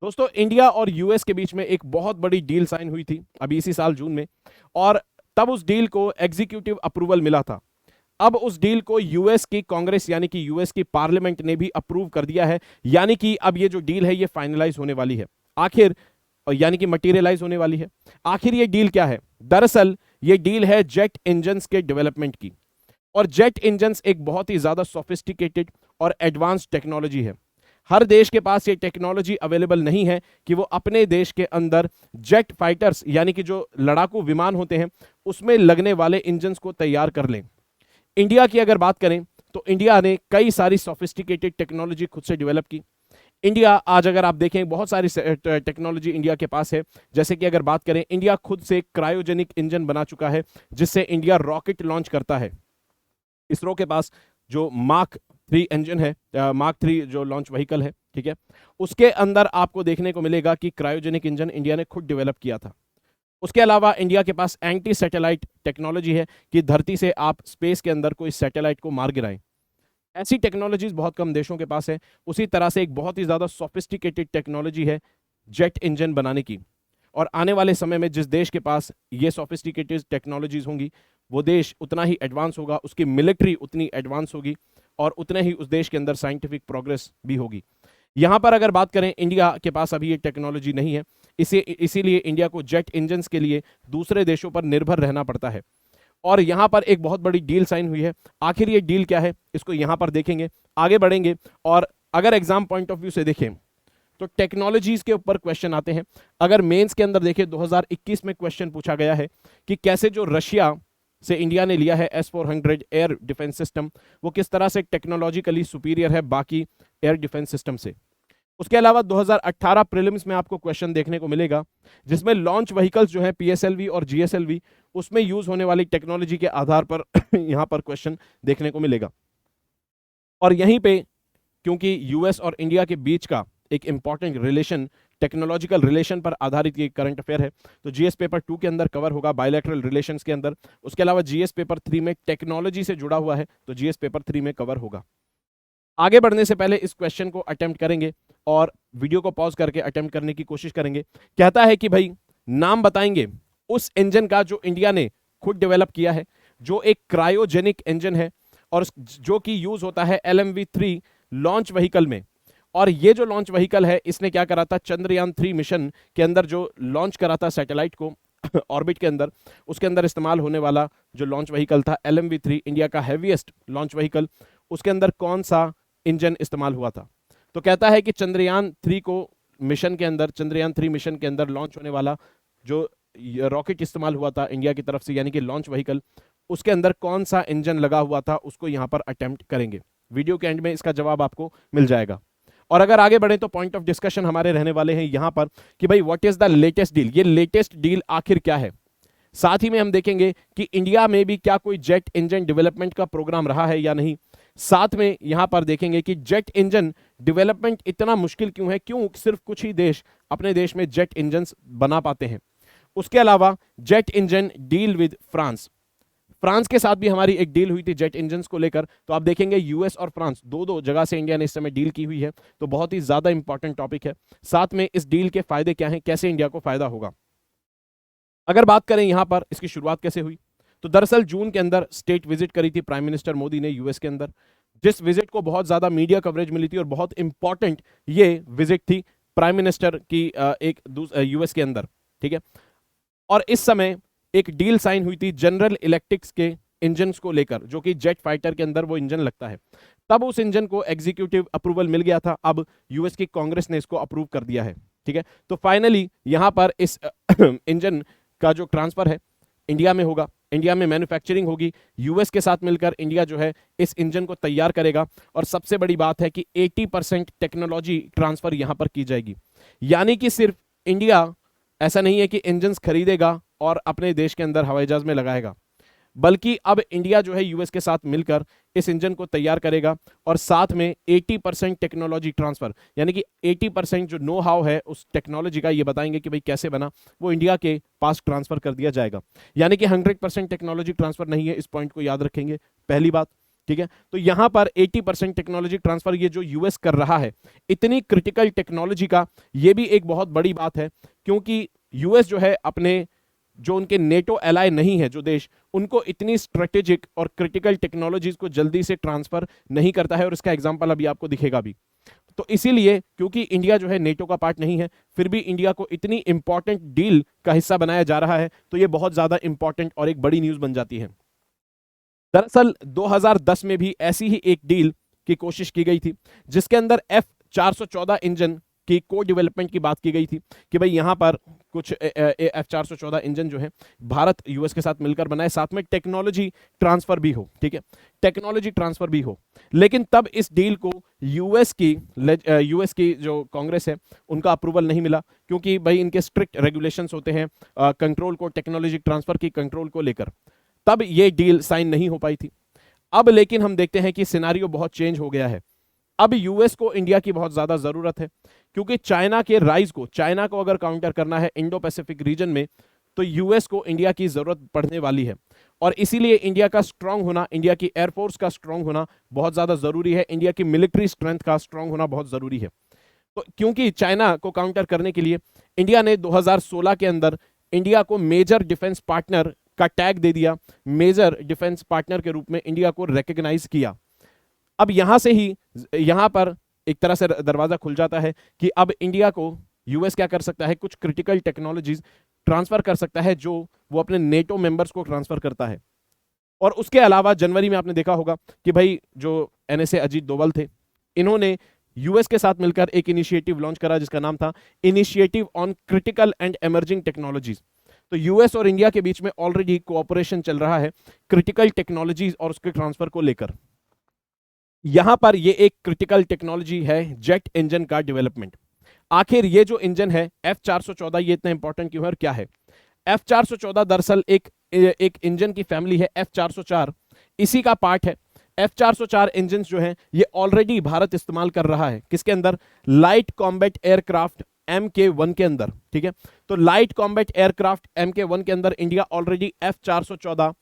दोस्तों इंडिया और यूएस के बीच में एक बहुत बड़ी डील साइन हुई थी अभी इसी साल जून में, और तब उस डील को एग्जीक्यूटिव अप्रूवल मिला था। अब उस डील को यूएस की कांग्रेस यानी कि यूएस की पार्लियामेंट ने भी अप्रूव कर दिया है, यानी कि अब ये जो डील है ये फाइनलाइज होने वाली है आखिर, यानी कि मटेरियलाइज होने वाली है। आखिर ये डील क्या है? दरअसल ये डील है जेट इंजन्स के डेवलपमेंट की, और जेट इंजन्स एक बहुत ही ज्यादा सोफिस्टिकेटेड और एडवांस टेक्नोलॉजी है। हर देश के पास ये टेक्नोलॉजी अवेलेबल नहीं है कि वो अपने देश के अंदर जेट फाइटर्स यानी कि जो लड़ाकू विमान होते हैं उसमें लगने वाले इंजन्स को तैयार कर लें। इंडिया की अगर बात करें तो इंडिया ने कई सारी सोफिस्टिकेटेड टेक्नोलॉजी खुद से डेवलप की। इंडिया आज अगर आप देखें बहुत सारी टेक्नोलॉजी इंडिया के पास है, जैसे कि अगर बात करें इंडिया खुद से क्रायोजेनिक इंजन बना चुका है जिससे इंडिया रॉकेट लॉन्च करता है। इसरो के पास जो मार्क 3 इंजन है, मार्क 3 जो लॉन्च व्हीकल है, ठीक है, उसके अंदर आपको देखने को मिलेगा कि क्रायोजेनिक इंजन इंडिया ने खुद डेवलप किया था। उसके अलावा इंडिया के पास एंटी सैटेलाइट टेक्नोलॉजी है कि धरती से आप स्पेस के अंदर कोई सैटेलाइट को मार गिराएं। ऐसी टेक्नोलॉजीज बहुत कम देशों के पास है। उसी तरह से एक बहुत ही ज्यादा सोफिस्टिकेटेड टेक्नोलॉजी है जेट इंजन बनाने की, और आने वाले समय में जिस देश के पास ये सोफिस्टिकेटेड टेक्नोलॉजीज होंगी वो देश उतना ही एडवांस होगा, उसकी मिलिट्री उतनी एडवांस होगी और उतने ही उस देश के अंदर साइंटिफिक प्रोग्रेस भी होगी। यहां पर अगर बात करें इंडिया के पास अभी ये टेक्नोलॉजी नहीं है, इसीलिए इंडिया को जेट इंजन्स के लिए दूसरे देशों पर निर्भर रहना पड़ता है। और यहां पर एक बहुत बड़ी डील साइन हुई है। आखिर ये डील क्या है इसको यहां पर देखेंगे, आगे बढ़ेंगे। और अगर एग्जाम पॉइंट ऑफ व्यू से देखें तो टेक्नोलॉजीज के ऊपर क्वेश्चन आते हैं। अगर मेंस के अंदर देखें 2021 में क्वेश्चन पूछा गया है कि कैसे जो रशिया से इंडिया ने लिया है S-400 एयर डिफेंस सिस्टम, वो किस तरह से टेक्नोलॉजिकली सुपीरियर है बाकी एयर डिफेंस सिस्टम से। उसके अलावा 2018 प्रीलिम्स में आपको क्वेश्चन देखने को मिलेगा जिसमें लॉन्च व्हीकल्स जो है PSLV और GSLV, उसमें यूज होने वाली टेक्नोलॉजी के आधार पर यहां पर क्वेश्चन देखने को मिलेगा। और यहीं पे क्योंकि यूएस और इंडिया के बीच का एक इंपॉर्टेंट रिलेशन, टेक्नोलॉजिकल रिलेशन पर आधारित ये करंट अफेयर है, तो जीएस पेपर 2 के अंदर कवर होगा बायलैटरल रिलेशंस के अंदर। उसके अलावा जीएस पेपर 3 में टेक्नोलॉजी से जुड़ा हुआ है तो जीएस पेपर 3 में कवर होगा। आगे बढ़ने से पहले इस क्वेश्चन को अटेम्प्ट करेंगे और वीडियो को पॉज करके अटेम्प्ट करने की कोशिश करेंगे। कहता है कि भाई नाम बताएंगे उस इंजन का जो इंडिया ने खुद डेवलप किया है, जो एक क्रायोजेनिक इंजन है और जो कि यूज होता है LMV-3 लॉन्च व्हीकल में। और ये जो लॉन्च व्हीकल है इसने क्या करा था, चंद्रयान 3 मिशन के अंदर जो लॉन्च करा था सैटेलाइट को ऑर्बिट के अंदर, उसके अंदर इस्तेमाल होने वाला जो लॉन्च व्हीकल था LMV-3, इंडिया का हैवीएस्ट लॉन्च व्हीकल, उसके अंदर कौन सा इंजन इस्तेमाल हुआ था। तो कहता है कि चंद्रयान 3 को मिशन के अंदर, चंद्रयान 3 मिशन के अंदर लॉन्च होने वाला जो रॉकेट इस्तेमाल हुआ था इंडिया की तरफ से यानी कि लॉन्च व्हीकल, उसके अंदर कौन सा इंजन लगा हुआ था उसको यहां पर अटेम्प्ट करेंगे। वीडियो के एंड में इसका जवाब आपको मिल जाएगा। और अगर आगे बढ़े तो पॉइंट ऑफ डिस्कशन हमारे रहने वाले हैं यहां पर कि भाई what is the latest deal, ये लेटेस्ट डील आखिर क्या है। साथ ही में हम देखेंगे कि इंडिया में भी क्या कोई जेट इंजन डेवलपमेंट का प्रोग्राम रहा है या नहीं। साथ में यहां पर देखेंगे कि जेट इंजन डेवलपमेंट इतना मुश्किल क्यों है, क्यों सिर्फ कुछ ही देश अपने देश में जेट इंजन बना पाते हैं। उसके अलावा jet engine deal with France, France के साथ भी हमारी एक डील हुई थी जेट इंजन्स को लेकर। तो आप देखेंगे यूएस और फ्रांस दो जगह से इंडिया ने इस समय डील की हुई है, तो बहुत ही ज्यादा इंपॉर्टेंट टॉपिक है। साथ में इस डील के फायदे क्या हैं, कैसे इंडिया को फायदा होगा। अगर बात करें यहां पर इसकी शुरुआत कैसे हुई, तो दरअसल जून के अंदर स्टेट विजिट करी थी प्राइम मिनिस्टर मोदी ने यूएस के अंदर, जिस विजिट को बहुत ज्यादा मीडिया कवरेज मिली थी और बहुत इंपॉर्टेंट ये विजिट थी प्राइम मिनिस्टर की एक यूएस के अंदर, ठीक है। और इस समय एक डील साइन हुई थी जनरल इलेक्ट्रिक्स के इंजन्स को लेकर, जो कि जेट फाइटर के अंदर वो इंजन लगता है। तब उस इंजन को एग्जीक्यूटिव अप्रूवल मिल गया था, अब यूएस की कांग्रेस ने इसको अप्रूव कर दिया है, ठीक है। तो फाइनली यहां पर इस इंजन का जो ट्रांसफर है इंडिया में होगा, इंडिया में मैन्युफैक्चरिंग होगी, यूएस के साथ मिलकर इंडिया जो है इस इंजन को तैयार करेगा। और सबसे बड़ी बात है कि 80% टेक्नोलॉजी ट्रांसफर यहां पर की जाएगी, यानी कि सिर्फ इंडिया ऐसा नहीं है कि इंजन्स खरीदेगा और अपने देश के अंदर हवाई जहाज में लगाएगा, बल्कि अब इंडिया जो है यूएस के साथ मिलकर इस इंजन को तैयार करेगा और साथ में 80% टेक्नोलॉजी ट्रांसफर, यानी कि 80% जो नो हाउ है उस टेक्नोलॉजी का, ये बताएंगे कि भाई कैसे बना, वो इंडिया के पास ट्रांसफर कर दिया जाएगा। यानी कि 100% टेक्नोलॉजी ट्रांसफर नहीं है, इस पॉइंट को याद रखेंगे। पहली बात ठीक है। तो यहां पर 80% टेक्नोलॉजी ट्रांसफर ये जो यूएस कर रहा है, इतनी क्रिटिकल टेक्नोलॉजी का, ये भी एक बहुत बड़ी बात है, क्योंकि यूएस जो है अपने जो उनके नेटो एलाय नहीं है जो देश, उनको इतनी स्ट्रेटेजिक और क्रिटिकल टेक्नोलॉजीज को जल्दी से ट्रांसफर नहीं करता है, और इसका एग्जांपल अभी आपको दिखेगा भी। तो इसीलिए क्योंकि इंडिया जो है नेटो का पार्ट नहीं है, फिर भी इंडिया को इतनी इंपॉर्टेंट डील का हिस्सा बनाया जा रहा है, तो ये बहुत ज्यादा इंपॉर्टेंट और एक बड़ी न्यूज बन जाती है। दरअसल 2010 में भी ऐसी ही एक डील की कोशिश की गई थी, जिसके अंदर F414 इंजन की को डेवलपमेंट की बात की गई थी कि भाई यहां पर कुछ F414 इंजन जो है भारत यूएस के साथ मिलकर बनाए, साथ में टेक्नोलॉजी ट्रांसफर भी हो, ठीक है, टेक्नोलॉजी ट्रांसफर भी हो। लेकिन तब इस डील को यूएस की जो कांग्रेस है उनका अप्रूवल नहीं मिला, क्योंकि भाई इनके स्ट्रिक्ट रेगुलेशंस होते हैं कंट्रोल को, टेक्नोलॉजी ट्रांसफर की कंट्रोल को लेकर, तब ये डील साइन नहीं हो पाई थी। अब लेकिन हम देखते हैं कि सिनारियो बहुत चेंज हो गया है। अब यूएस को इंडिया की बहुत ज्यादा जरूरत है, क्योंकि चाइना के राइज को, चाइना को अगर काउंटर करना है इंडो पैसिफिक रीजन में, तो यूएस को इंडिया की जरूरत पड़ने वाली है। और इसीलिए इंडिया का स्ट्रांग होना, इंडिया की एयरफोर्स का स्ट्रांग होना बहुत ज्यादा जरूरी है, इंडिया की मिलिट्री स्ट्रेंथ का स्ट्रांग होना बहुत जरूरी है। तो क्योंकि चाइना को काउंटर करने के लिए इंडिया ने 2016 के अंदर इंडिया को मेजर डिफेंस पार्टनर का टैग दे दिया, मेजर डिफेंस पार्टनर के रूप में इंडिया को रिकॉग्नाइज किया। अब यहां से ही यहां पर एक तरह से दरवाजा खुल जाता है कि अब इंडिया को यूएस क्या कर सकता है, कुछ क्रिटिकल टेक्नोलॉजीज ट्रांसफर कर सकता है, जो वो अपने नेटो मेंबर्स को ट्रांसफर करता है। और उसके अलावा जनवरी में आपने देखा होगा कि भाई जो एनएसए अजीत डोवल थे, इन्होंने यूएस के साथ मिलकर एक इनिशिएटिव लॉन्च करा जिसका नाम था initiative on critical and emerging technologies. तो यूएस और इंडिया के बीच में ऑलरेडी कोऑपरेशन चल रहा है क्रिटिकल टेक्नोलॉजीज और उसके ट्रांसफर को लेकर। यहां पर ये एक क्रिटिकल टेक्नोलॉजी है जेट इंजन का डेवलपमेंट। आखिर ये जो इंजन है F414, ये इतना इंपॉर्टेंट क्यों है और क्या है? F414 दरअसल एक इंजन की फैमिली है F404, इसी का पार्ट है। F404 इंजन जो है ये ऑलरेडी भारत इस्तेमाल कर रहा है, किसके अंदर? लाइट कॉम्बैट एयरक्राफ्ट MK1 के अंदर, ठीक है। तो लाइट कॉम्बैट एयरक्राफ्ट MK1 के अंदर इंडिया ऑलरेडी F414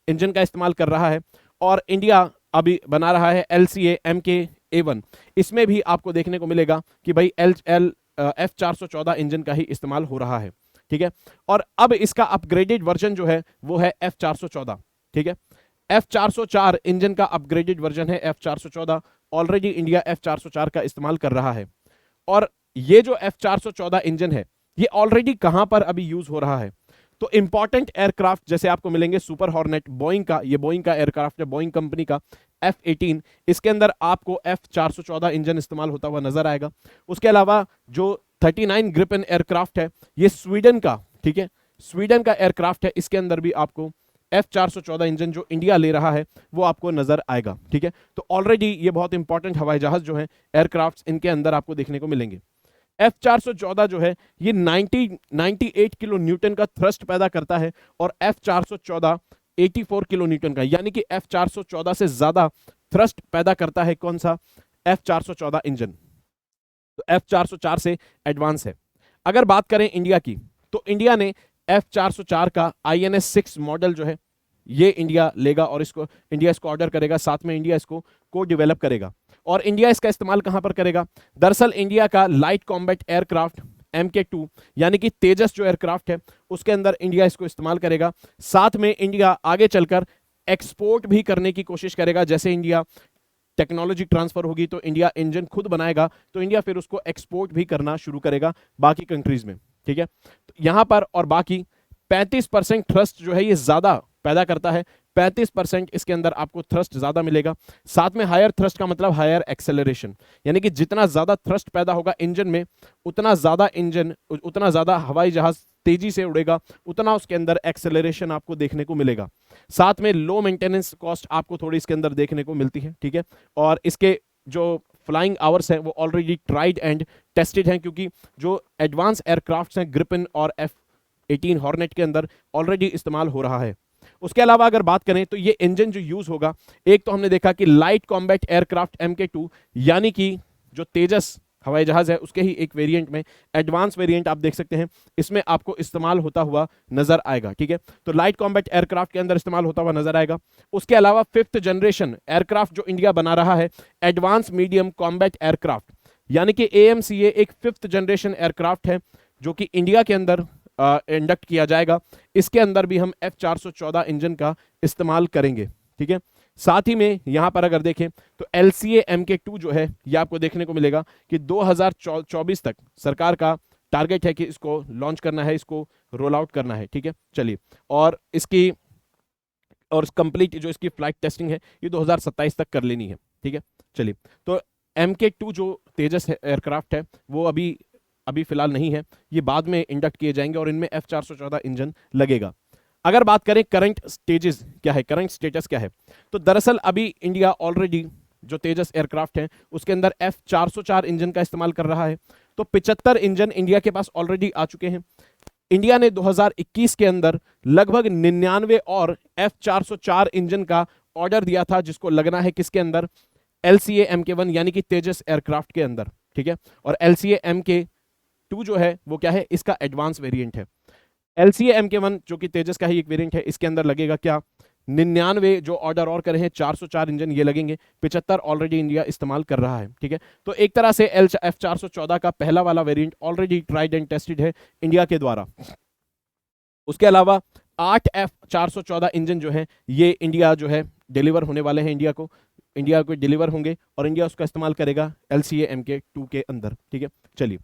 इंजन का इस्तेमाल कर रहा है, और इंडिया अभी बना रहा है LCA MK-A1। इसमें भी आपको देखने को मिलेगा कि भाई F414 इंजन का ही इस्तेमाल हो रहा है, ठीक है। और अब इसका अपग्रेडेड वर्जन जो है वो है F414, ठीक है। F404 इंजन का अपग्रेडेड वर्जन है F414, ऑलरेडी इंडिया F404 का इस्तेमाल कर रहा है। और ये जो F414 इंजन है ये ऑलरेडी कहां पर अभी यूज हो रहा है? तो इंपॉर्टेंट एयरक्राफ्ट जैसे आपको मिलेंगे सुपर हॉर्नेट, बोइंग का, ये बोइंग का एयरक्राफ्ट है, बोइंग कंपनी का F-18, इसके अंदर आपको F414 इंजन इस्तेमाल होता हुआ नजर आएगा। उसके अलावा जो 39 ग्रिपेन एयरक्राफ्ट है ये स्वीडन का, ठीक है, स्वीडन का एयरक्राफ्ट है, इसके अंदर भी आपको F414 इंजन जो इंडिया ले रहा है वो आपको नजर आएगा, ठीक है। तो ऑलरेडी ये बहुत इंपॉर्टेंट हवाई जहाज जो है, एयरक्राफ्ट इनके अंदर आपको देखने को मिलेंगे। F414 जो है ये 98 किलो न्यूटन का थ्रस्ट पैदा करता है, और F414 84 किलो न्यूटन का, यानी कि F414 से ज्यादा थ्रस्ट पैदा करता है कौन सा? F414 engine. तो F404 से एडवांस है। अगर बात करें इंडिया की, तो इंडिया ने F404 का INS-6 मॉडल जो है ये इंडिया लेगा, और इंडिया इसको ऑर्डर करेगा, साथ में इंडिया इसको को डेवलप करेगा। और इंडिया इसका इस्तेमाल कहां पर करेगा? दरअसल इंडिया का लाइट कॉम्बैट एयरक्राफ्ट MK2 यानी कि तेजस जो एयरक्राफ्ट है उसके अंदर इंडिया इसको इस्तेमाल करेगा। साथ में इंडिया आगे चलकर एक्सपोर्ट भी करने की कोशिश करेगा। जैसे इंडिया टेक्नोलॉजी ट्रांसफर होगी तो इंडिया इंजन खुद बनाएगा, तो इंडिया फिर उसको एक्सपोर्ट भी करना शुरू करेगा बाकी कंट्रीज में, ठीक है। तो यहां पर और बाकी 35% थ्रस्ट जो है ये ज्यादा पैदा करता है, 35% इसके अंदर आपको थ्रस्ट ज्यादा मिलेगा। साथ में हायर थ्रस्ट का मतलब हायर एक्सेलरेशन, यानी कि जितना ज्यादा थ्रस्ट पैदा होगा इंजन में, उतना ज्यादा हवाई जहाज तेजी से उड़ेगा, उतना उसके अंदर एक्सेलरेशन आपको देखने को मिलेगा। साथ में लो मेंटेनेंस कॉस्ट आपको थोड़ी इसके अंदर देखने को मिलती है, ठीक है। और इसके जो फ्लाइंग आवर्स हैं वो ऑलरेडी ट्राइड एंड टेस्टेड हैं, क्योंकि जो एडवांस एयरक्राफ्ट्स हैं ग्रिपेन और F-18 हॉर्नेट के अंदर ऑलरेडी इस्तेमाल हो रहा है। उसके अलावा अगर बात करें तो ये इंजन जो यूज होगा, एक तो हमने देखा कि लाइट कॉम्बैट एयरक्राफ्ट MK2 यानी कि जो तेजस हवाई जहाज है उसके ही एक वेरिएंट में एडवांस वेरिएंट आप देख सकते हैं, इसमें आपको इस्तेमाल होता हुआ नजर आएगा। ठीक है, तो लाइट कॉम्बैट एयरक्राफ्ट के अंदर इस्तेमाल होता हुआ नजर आएगा। उसके अलावा 5th जनरेशन एयरक्राफ्ट जो इंडिया बना रहा है, एडवांस मीडियम कॉम्बैट एयरक्राफ्ट, यानी कि AMCA एक 5th जनरेशन एयरक्राफ्ट है जो कि इंडिया के अंदर इंडक्ट किया जाएगा। इसके अंदर भी हम F414 इंजन का इस्तेमाल करेंगे। ठीक है, साथ ही में यहां पर अगर देखें तो LCA Mk2 जो है ये आपको देखने को मिलेगा कि 2024 तक सरकार का टारगेट है कि इसको लॉन्च करना है, इसको रोल आउट करना है। ठीक है, चलिए, और इसकी और कंप्लीट जो इसकी फ्लाइट टेस्टिंग है ये 2027 तक कर लेनी है। ठीक है, चलिए, तो Mk2 जो तेजस एयरक्राफ्ट है वो अभी फिलहाल नहीं है, ये बाद में इंडक्ट किए जाएंगे और इनमें F414 इंजन लगेगा। अगर बात करें करंट स्टेजेस क्या है, करंट स्टेटस क्या है, तो दरअसल अभी इंडिया ऑलरेडी जो तेजस एयरक्राफ्ट है उसके अंदर F404 इंजन का इस्तेमाल कर रहा है। तो 75 इंजन इंडिया के पास ऑलरेडी आ चुके हैं। इंडिया ने 2021 के अंदर लगभग 99 और F404 इंजन का ऑर्डर दिया था, जिसको लगना है किसके अंदर, LCA Mk1 यानी कि तेजस एयरक्राफ्ट के अंदर। ठीक है, और LCA Mk2 जो है वो क्या है, इसका एडवांस वेरिएंट है। LCA Mk1 जो कि तेजस का ही एक वेरिएंट है, इसके अंदर लगेगा क्या, 99 जो ऑर्डर और करे हैं 404 इंजन ये लगेंगे, 75 ऑलरेडी इंडिया इस्तेमाल कर रहा है। ठीक है, तो एक तरह से F414 का पहला वाला variant already tried and tested है इंडिया के द्वारा। उसके अलावा 8 F414 इंजन जो है ये इंडिया जो है डिलीवर होने वाले हैं, इंडिया को डिलीवर होंगे और इंडिया उसका इस्तेमाल करेगा LCA Mk2 के अंदर। ठीक है, चलिए,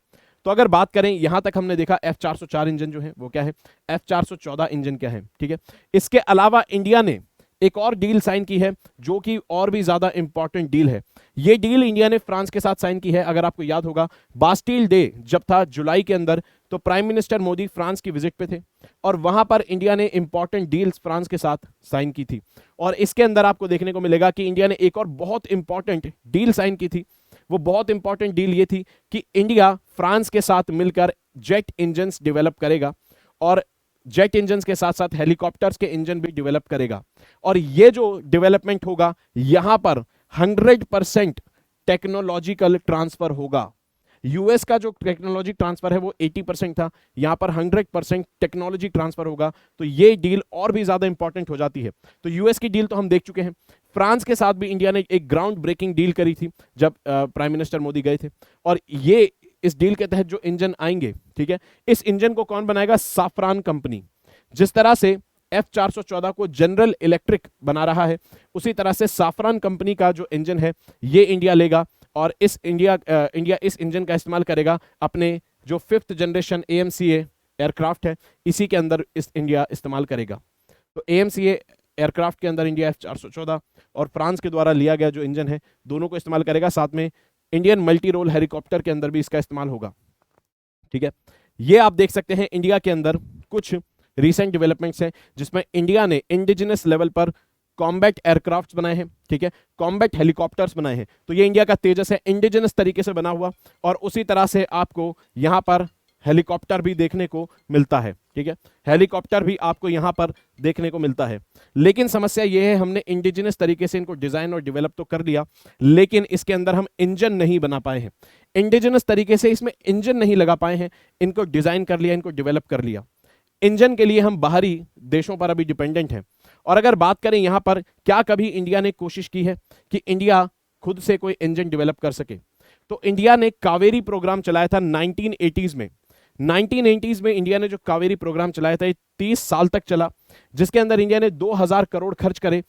तो अगर बात करें यहां तक हमने देखा F404 इंजन जो है वो क्या है, F414 इंजन क्या है। ठीक है, इसके अलावा इंडिया ने एक और डील साइन की है जो कि और भी ज्यादा इंपॉर्टेंट डील है। ये डील इंडिया ने फ्रांस के साथ साइन की है। अगर आपको याद होगा बास्टील डे जब था जुलाई के अंदर, तो प्राइम मिनिस्टर मोदी फ्रांस की विजिट पे थे और वहां पर इंडिया ने इंपॉर्टेंट डील्स फ्रांस के साथ साइन की थी। और इसके अंदर आपको देखने को मिलेगा कि इंडिया ने एक और बहुत इंपॉर्टेंट डील साइन की थी। वो बहुत इंपॉर्टेंट डील ये थी कि इंडिया फ्रांस के साथ मिलकर जेट इंजन्स डेवलप करेगा और जेट इंजन्स के साथ साथ हेलीकॉप्टर्स के इंजन भी डेवलप करेगा। और ये जो डेवलपमेंट होगा यहां पर 100% टेक्नोलॉजिकल ट्रांसफर होगा। यूएस का जो टेक्नोलॉजी ट्रांसफर है वो 80% था, यहां पर 100% टेक्नोलॉजी ट्रांसफर होगा। तो ये डील और भी ज्यादा इंपॉर्टेंट हो जाती है। तो यूएस की डील तो हम देख चुके हैं, फ्रांस के साथ भी इंडिया ने एक ग्राउंड ब्रेकिंग डील करी थी जब प्राइम मिनिस्टर मोदी गए थे। और ये इस डील के तहत जो इंजन आएंगे, ठीक है, इस इंजन को कौन बनाएगा, साफरान कंपनी। जिस तरह से F414 को जनरल इलेक्ट्रिक बना रहा है, उसी तरह से साफरान कंपनी का जो इंजन है ये इंडिया लेगा और इंडिया इस इंजन का इस्तेमाल करेगा अपने जो 5th जनरेशन AMCA एयरक्राफ्ट है इसी के अंदर इंडिया इस्तेमाल करेगा। तो AMCA एयरक्राफ्ट के अंदर इंडिया F414 और फ्रांस के द्वारा लिया गया जो इंजन है दोनों को इस्तेमाल करेगा। साथ में इंडियन मल्टी रोल हेलीकॉप्टर के अंदर भी इसका इस्तेमाल होगा। ठीक है, ये आप देख सकते हैं इंडिया के अंदर कुछ रीसेंट डेवलपमेंट्स हैं जिसमें इंडिया ने इंडिजिनस लेवल पर कॉम्बैट एयरक्राफ्ट बनाए हैं। ठीक है, कॉम्बैट हेलीकॉप्टर्स बनाए हैं। तो ये इंडिया का तेजस है, इंडिजिनस तरीके से बना हुआ, और उसी तरह से आपको यहां पर हेलीकॉप्टर भी देखने को मिलता है। ठीक है, हेलीकॉप्टर भी आपको यहां पर देखने को मिलता है। लेकिन समस्या यह है हमने इंडिजिनस तरीके से इनको डिजाइन और डेवलप तो कर लिया, लेकिन इसके अंदर हम इंजन नहीं बना पाए हैं। इंडिजिनस तरीके से इसमें इंजन नहीं लगा पाए हैं, इनको डिजाइन कर लिया, इनको डेवलप कर लिया। इंजन के लिए हम बाहरी देशों पर अभी डिपेंडेंट हैं। और अगर बात करें यहां पर क्या कभी इंडिया ने कोशिश की है कि इंडिया खुद से कोई इंजन डेवलप कर सके, तो इंडिया ने कावेरी प्रोग्राम चलाया था 1980s में। 1980s में इंडिया ने जो कावेरी प्रोग्राम चलाया था ये 30 साल तक चला, जिसके अंदर इंडिया ने 2000 करोड़ खर्च करे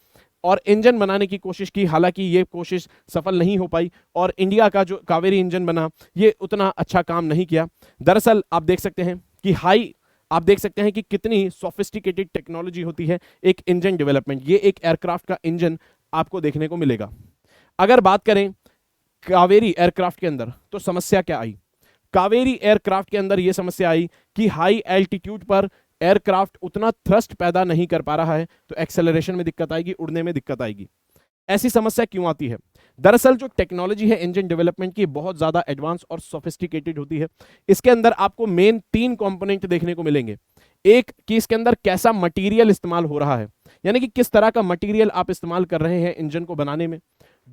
और इंजन बनाने की कोशिश की। हालांकि ये कोशिश सफल नहीं हो पाई और इंडिया का जो कावेरी इंजन बना ये उतना अच्छा काम नहीं किया। दरअसल आप देख सकते हैं कि कितनी सोफिस्टिकेटेड टेक्नोलॉजी होती है एक इंजन डेवलपमेंट। ये एक एयरक्राफ्ट का इंजन आपको देखने को मिलेगा। अगर बात करें कावेरी एयरक्राफ्ट के अंदर तो समस्या क्या आई, कावेरी एयरक्राफ्ट के अंदर यह समस्या आई कि हाई एल्टीट्यूड पर एयरक्राफ्ट उतना थ्रस्ट पैदा नहीं कर पा रहा है, तो एक्सेलरेशन में दिक्कत आएगी, उड़ने में दिक्कत आएगी। ऐसी समस्या क्यों आती है? दरअसल जो टेक्नोलॉजी है इंजन डेवलपमेंट की बहुत ज्यादा एडवांस और सोफिस्टिकेटेड होती है। इसके अंदर आपको मेन 3 कंपोनेंट देखने को मिलेंगे। एक कि इसके अंदर कैसा मटेरियल इस्तेमाल हो रहा है, यानी कि किस तरह का मटेरियल आप इस्तेमाल कर रहे हैं इंजन को बनाने में।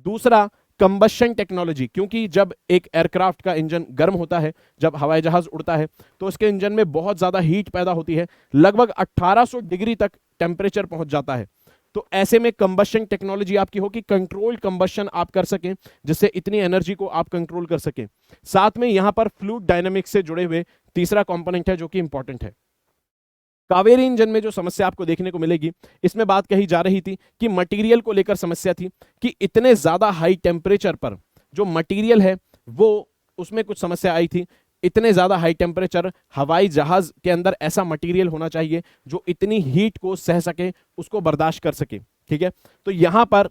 दूसरा कंबशन टेक्नोलॉजी, क्योंकि जब एक एयरक्राफ्ट का इंजन गर्म होता है, जब हवाई जहाज उड़ता है, तो उसके इंजन में बहुत ज्यादा हीट पैदा होती है, लगभग 1800 डिग्री तक टेम्परेचर पहुंच जाता है। तो ऐसे में कंबशन टेक्नोलॉजी आपकी हो कि कंट्रोल्ड कंबशन आप कर सकें, जिससे इतनी एनर्जी को आप कंट्रोल कर सकें। साथ में यहां पर फ्लूइड डायनामिक्स से जुड़े हुए तीसरा कंपोनेंट है जो कि इंपॉर्टेंट है। कावेरी इंजन में जो समस्या आपको देखने को मिलेगी, इसमें बात कही जा रही थी कि मटेरियल को लेकर समस्या थी कि इतने ज्यादा हाई टेम्परेचर पर जो मटेरियल है वो, उसमें कुछ समस्या आई थी। इतने ज्यादा हाई टेम्परेचर, हवाई जहाज के अंदर ऐसा मटेरियल होना चाहिए जो इतनी हीट को सह सके, उसको बर्दाश्त कर सके। ठीक है, तो यहां पर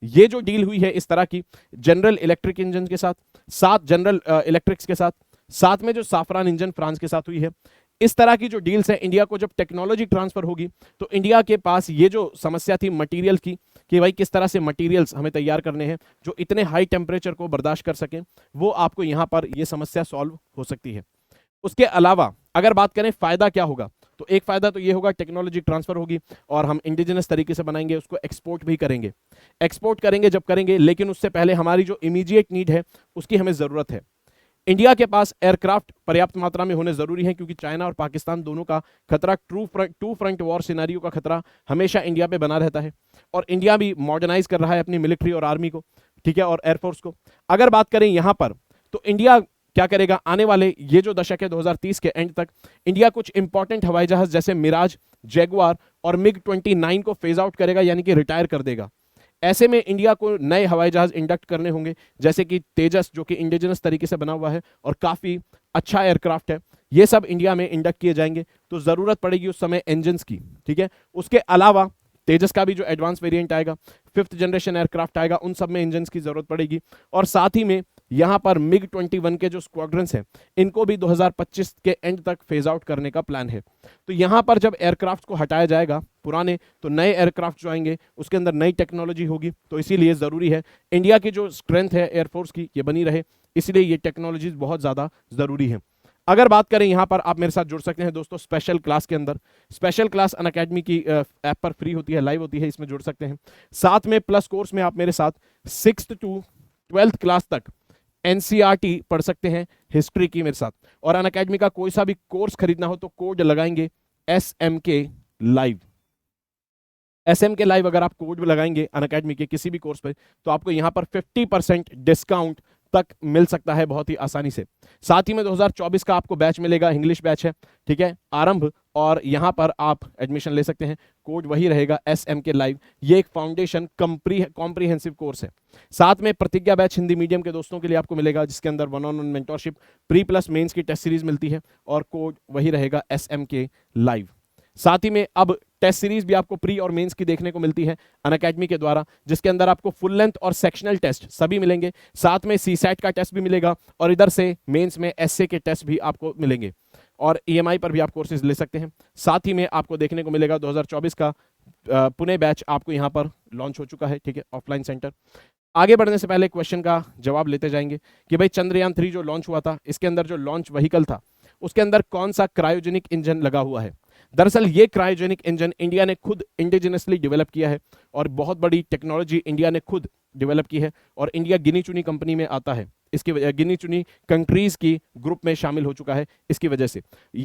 ये जो डील हुई है इस तरह की जनरल इलेक्ट्रिक इंजन के साथ, 7 जनरल इलेक्ट्रिक्स के साथ, साथ में जो साफरान इंजन फ्रांस के साथ हुई है, इस तरह की जो डील्स है, इंडिया को जब टेक्नोलॉजी ट्रांसफर होगी तो इंडिया के पास ये जो समस्या थी मटेरियल की, कि भाई किस तरह से मटेरियल्स हमें तैयार करने हैं जो इतने हाई टेम्परेचर को बर्दाश्त कर सकें, वो आपको यहां पर ये समस्या सॉल्व हो सकती है। उसके अलावा अगर बात करें फायदा क्या होगा, तो एक फायदा तो ये होगा टेक्नोलॉजी ट्रांसफर होगी और हम इंडिजिनस तरीके से बनाएंगे, उसको एक्सपोर्ट भी करेंगे। एक्सपोर्ट करेंगे जब करेंगे, लेकिन उससे पहले हमारी जो इमीडिएट नीड है उसकी हमें जरूरत है। इंडिया के पास एयरक्राफ्ट पर्याप्त मात्रा में होने जरूरी है, क्योंकि चाइना और पाकिस्तान दोनों का खतरा, टू फ्रंट वॉर सिनेरियो का खतरा हमेशा इंडिया पे बना रहता है, और इंडिया भी मॉडर्नाइज कर रहा है अपनी मिलिट्री और आर्मी को, ठीक है, और एयरफोर्स को। अगर बात करें यहां पर, तो इंडिया क्या करेगा आने वाले ये जो दशक है 2030 के एंड तक, इंडिया कुछ इंपॉर्टेंट हवाई जहाज जैसे मिराज, जैगुआर और मिग 29 को फेज आउट करेगा, यानी कि रिटायर कर देगा। ऐसे में इंडिया को नए हवाई जहाज इंडक्ट करने होंगे, जैसे कि तेजस जो कि इंडिजिनस तरीके से बना हुआ है और काफी अच्छा एयरक्राफ्ट है, ये सब इंडिया में इंडक्ट किए जाएंगे। तो जरूरत पड़ेगी उस समय इंजन्स की। ठीक है, उसके अलावा तेजस का भी जो एडवांस वेरिएंट आएगा, 5th जनरेशन एयरक्राफ्ट आएगा, उन सब में इंजन्स की जरूरत पड़ेगी। और साथ ही में यहां पर मिग 21 के जो स्क्वाड्रंस हैं, इनको भी 2025 के एंड तक फेज आउट करने का प्लान है। तो यहां पर जब एयरक्राफ्ट को हटाया जाएगा पुराने, तो नए एयरक्राफ्ट जो आएंगे उसके अंदर नई टेक्नोलॉजी होगी। तो इसीलिए जरूरी है इंडिया की जो स्ट्रेंथ है एयरफोर्स की, ये बनी रहे, इसलिए ये टेक्नोलॉजीज बहुत ज्यादा जरूरी है। अगर बात करें यहां पर, आप मेरे साथ जुड़ सकते हैं दोस्तों स्पेशल क्लास के अंदर। स्पेशल क्लास अनअकैडमी की ऐप पर फ्री होती है, लाइव होती है, इसमें जुड़ सकते हैं। साथ में प्लस कोर्स में आप मेरे साथ 6th to 12th क्लास तक एनसीईआरटी पढ़ सकते हैं, हिस्ट्री की मेरे साथ। और अनअकैडमी का कोई सा भी कोर्स खरीदना हो तो कोड लगाएंगे SMK लाइव। SMK लाइव अगर आप कोड लगाएंगे अनअकैडमी के किसी भी कोर्स पर, तो आपको यहां पर 50% डिस्काउंट तक मिल सकता है बहुत ही आसानी से। साथ ही में 2024 का आपको बैच मिलेगा, इंग्लिश बैच है, ठीक है, आरंभ, और यहां पर आप एडमिशन ले सकते हैं। कोड वही रहेगा SMK लाइव। ये एक फाउंडेशन कॉम्प्रिहेंसिव कोर्स है। साथ में प्रतिज्ञा बैच हिंदी मीडियम के दोस्तों के लिए आपको मिलेगा, जिसके अंदर 1-on-1 mentorship, pre plus mains की टेस्ट सीरीज मिलती है, और कोड वही रहेगा SMK लाइव। साथ ही में अब टेस्ट सीरीज भी आपको प्री और मेंस की देखने को मिलती है अनअकैडमी के द्वारा, जिसके अंदर आपको फुल लेंथ और सेक्शनल टेस्ट सभी मिलेंगे। साथ में सीसैट का टेस्ट भी मिलेगा, और इधर से मेंस में एसए के टेस्ट भी आपको मिलेंगे, और EMI पर भी आप कोर्सेज ले सकते हैं। साथ ही में आपको देखने को मिलेगा 2024 का पुणे बैच आपको यहाँ पर लॉन्च हो चुका है, ठीक है, ऑफलाइन सेंटर। आगे बढ़ने से पहले क्वेश्चन का जवाब लेते जाएंगे कि भाई चंद्रयान 3 जो लॉन्च हुआ था, इसके अंदर जो लॉन्च व्हीकल था उसके अंदर कौन सा क्रायोजेनिक इंजन लगा हुआ है। दरअसल ये क्रायोजेनिक इंजन इंडिया ने खुद इंडिजिनसली डेवलप किया है, और बहुत बड़ी टेक्नोलॉजी इंडिया ने खुद डेवलप की है, और इंडिया गिनी चुनी कंपनी में आता है, इसकी वजह गिनी चुनी कंट्रीज की ग्रुप में शामिल हो चुका है। इसकी वजह से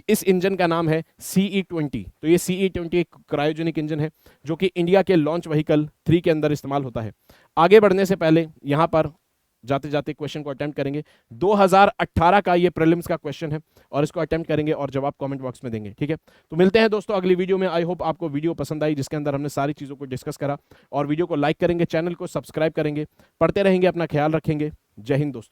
इस इंजन का नाम है CE20। तो ये CE20 एक क्रायोजेनिक इंजन है जो कि इंडिया के लॉन्च व्हीकल 3 के अंदर इस्तेमाल होता है। आगे बढ़ने से पहले यहां पर जाते जाते क्वेश्चन को अटेम्प्ट करेंगे। 2018 का ये प्रीलिम्स का क्वेश्चन है, और इसको अटेम्प्ट करेंगे और जवाब कमेंट बॉक्स में देंगे, ठीक है। तो मिलते हैं दोस्तों अगली वीडियो में। आई होप आपको वीडियो पसंद आई, जिसके अंदर हमने सारी चीज़ों को डिस्कस करा, और वीडियो को लाइक करेंगे, चैनल को सब्सक्राइब करेंगे, पढ़ते रहेंगे, अपना ख्याल रखेंगे। जय हिंद दोस्तों।